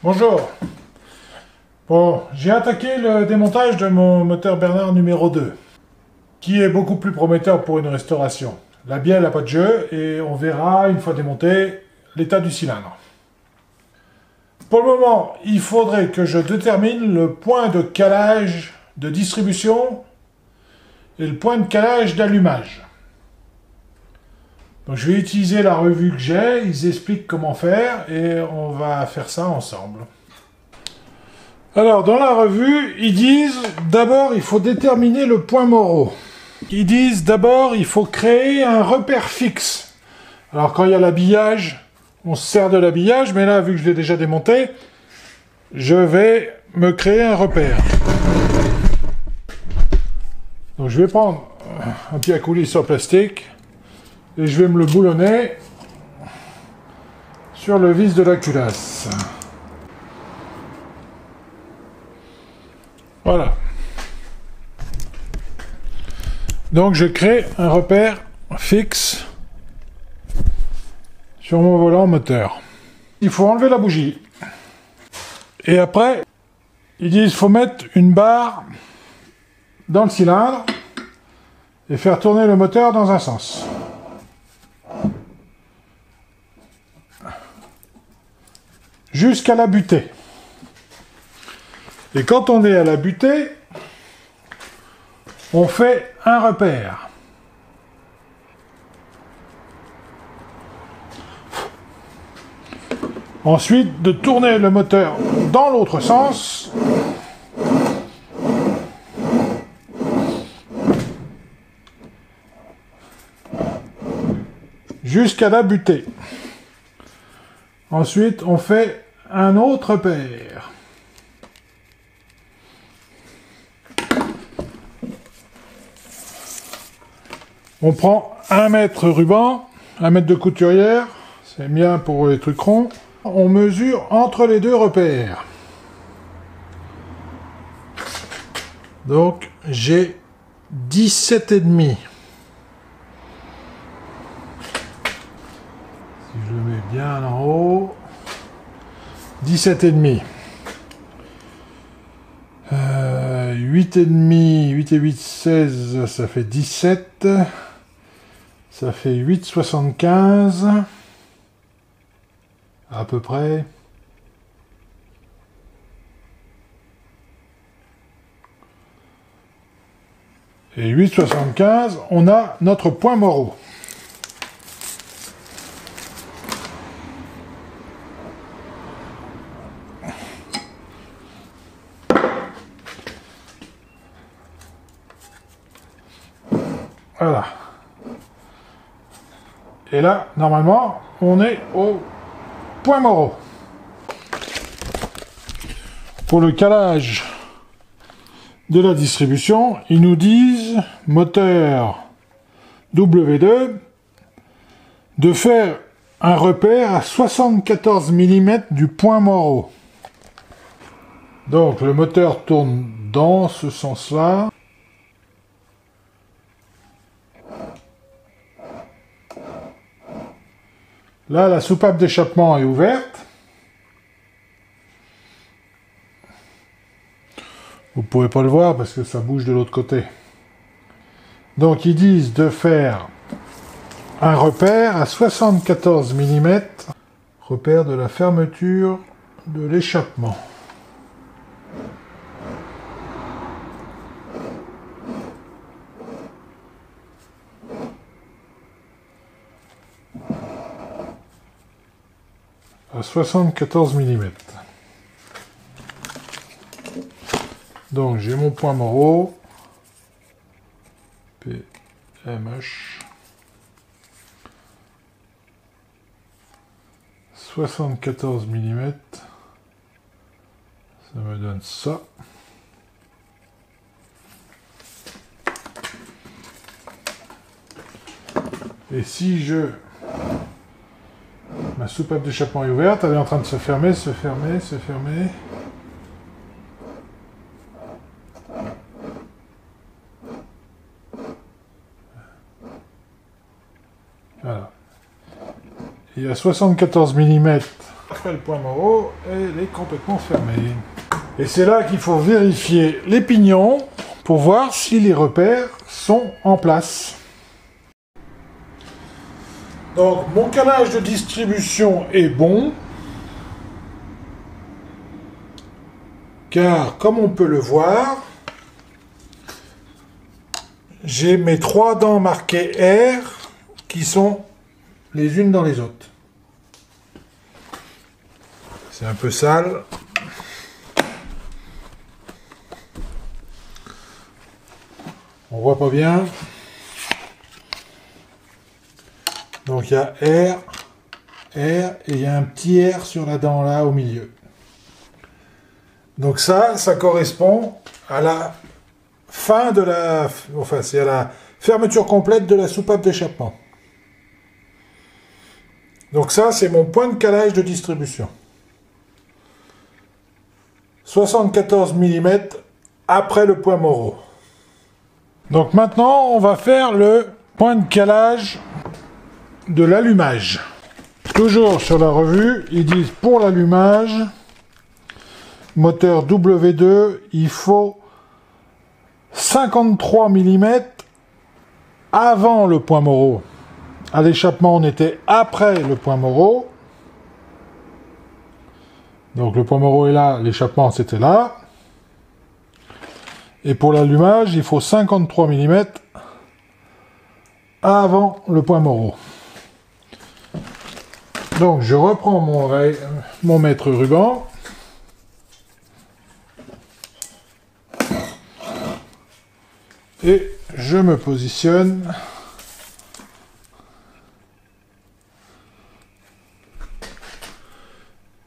Bonjour. Bon, j'ai attaqué le démontage de mon moteur Bernard numéro 2, qui est beaucoup plus prometteur pour une restauration. La bielle n'a pas de jeu et on verra, une fois démonté, l'état du cylindre. Pour le moment, il faudrait que je détermine le point de calage de distribution et le point de calage d'allumage. Donc je vais utiliser la revue que j'ai, ils expliquent comment faire et on va faire ça ensemble. Alors dans la revue, ils disent d'abord il faut déterminer le point moraux. Ils disent d'abord il faut créer un repère fixe. Alors quand il y a l'habillage, on se sert de l'habillage, mais là vu que je l'ai déjà démonté, je vais me créer un repère. Donc je vais prendre un pied à coulisse en plastique et je vais me le boulonner sur le vis de la culasse. Voilà. Donc je crée un repère fixe sur mon volant moteur. Il faut enlever la bougie. Et après, ils disent qu'il faut mettre une barre dans le cylindre et faire tourner le moteur dans un sens. Jusqu'à la butée. Et quand on est à la butée, on fait un repère. Ensuite, de tourner le moteur dans l'autre sens. Jusqu'à la butée. Ensuite, on fait un autre repère. On prend 1 mètre ruban, 1 mètre de couturière, c'est bien pour les trucs ronds. On mesure entre les deux repères. Donc, j'ai 17,5. Si je le mets bien en haut, 17,5. 8,5, 8 et 8, 16, ça fait 17. Ça fait 8,75. À peu près. Et 8,75, on a notre point moraux. Voilà. Et là, normalement, on est au point moraux. Pour le calage de la distribution, ils nous disent, moteur W2, de faire un repère à 74 mm du point moraux. Donc le moteur tourne dans ce sens-là. Là, la soupape d'échappement est ouverte. Vous ne pouvez pas le voir parce que ça bouge de l'autre côté. Donc, ils disent de faire un repère à 74 mm, repère de la fermeture de l'échappement. À 74 mm. Donc j'ai mon point moraux, PMH, 74 mm, ça me donne ça. Et si ma soupape d'échappement est ouverte, elle est en train de se fermer, se fermer, se fermer. Voilà. Et à 74 mm après le point Moreau, elle est complètement fermée. Et c'est là qu'il faut vérifier les pignons pour voir si les repères sont en place. Donc mon calage de distribution est bon, car comme on peut le voir, j'ai mes 3 dents marquées R qui sont les unes dans les autres. C'est un peu sale. On voit pas bien. Donc il y a R, et il y a un petit R sur la dent là au milieu. Donc ça correspond à la fin de la... Enfin, c'est à la fermeture complète de la soupape d'échappement. Donc ça, c'est mon point de calage de distribution. 74 mm après le point Moreau. Donc maintenant, on va faire le point de calage de l'allumage. Toujours sur la revue, ils disent pour l'allumage, moteur W2, il faut 53 mm avant le point Moreau. À l'échappement, on était après le point Moreau. Donc le point Moreau est là, l'échappement c'était là. Et pour l'allumage, il faut 53 mm avant le point Moreau. Donc je reprends mon mètre ruban. Et je me positionne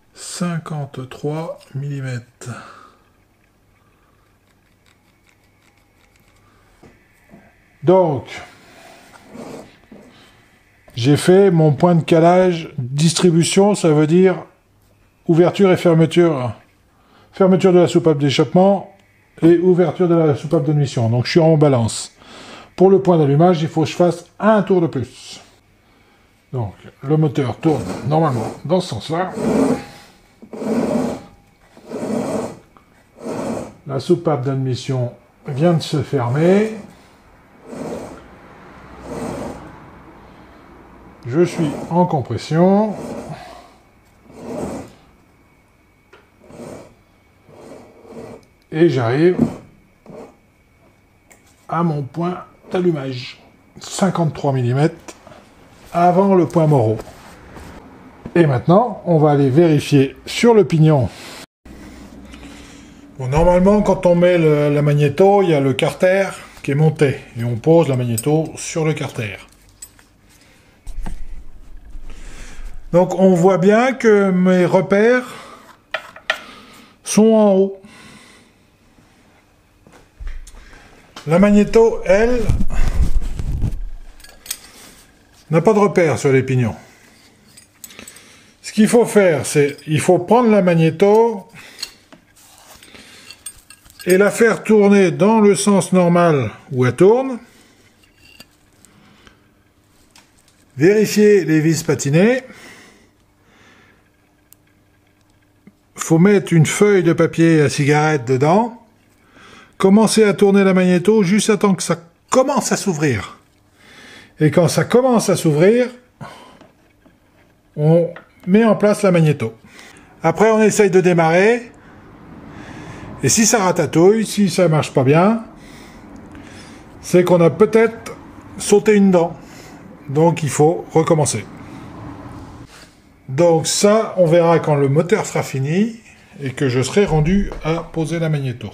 « 53 mm ». Donc, j'ai fait mon point de calage distribution, ça veut dire ouverture et fermeture. Fermeture de la soupape d'échappement et ouverture de la soupape d'admission. Donc je suis en balance. Pour le point d'allumage, il faut que je fasse un tour de plus. Donc le moteur tourne normalement dans ce sens-là. La soupape d'admission vient de se fermer. Je suis en compression. Et j'arrive à mon point d'allumage. 53 mm avant le point Moreau. Et maintenant, on va aller vérifier sur le pignon. Bon, normalement, quand on met la magnéto, il y a le carter qui est monté. Et on pose la magnéto sur le carter. Donc on voit bien que mes repères sont en haut. La magnéto, elle, n'a pas de repère sur les pignons. Ce qu'il faut faire, c'est il faut prendre la magnéto et la faire tourner dans le sens normal où elle tourne. Vérifier les vis patinées. Faut mettre une feuille de papier à cigarette dedans. Commencer à tourner la magnéto juste à temps que ça commence à s'ouvrir. Et quand ça commence à s'ouvrir, on met en place la magnéto. Après, on essaye de démarrer. Et si ça ratatouille, si ça marche pas bien, c'est qu'on a peut-être sauté une dent. Donc, il faut recommencer. Donc ça, on verra quand le moteur sera fini et que je serai rendu à poser la magnéto.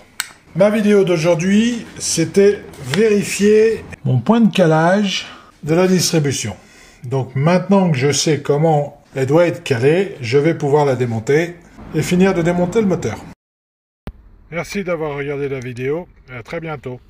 Ma vidéo d'aujourd'hui, c'était vérifier mon point de calage de la distribution. Donc maintenant que je sais comment elle doit être calée, je vais pouvoir la démonter et finir de démonter le moteur. Merci d'avoir regardé la vidéo et à très bientôt.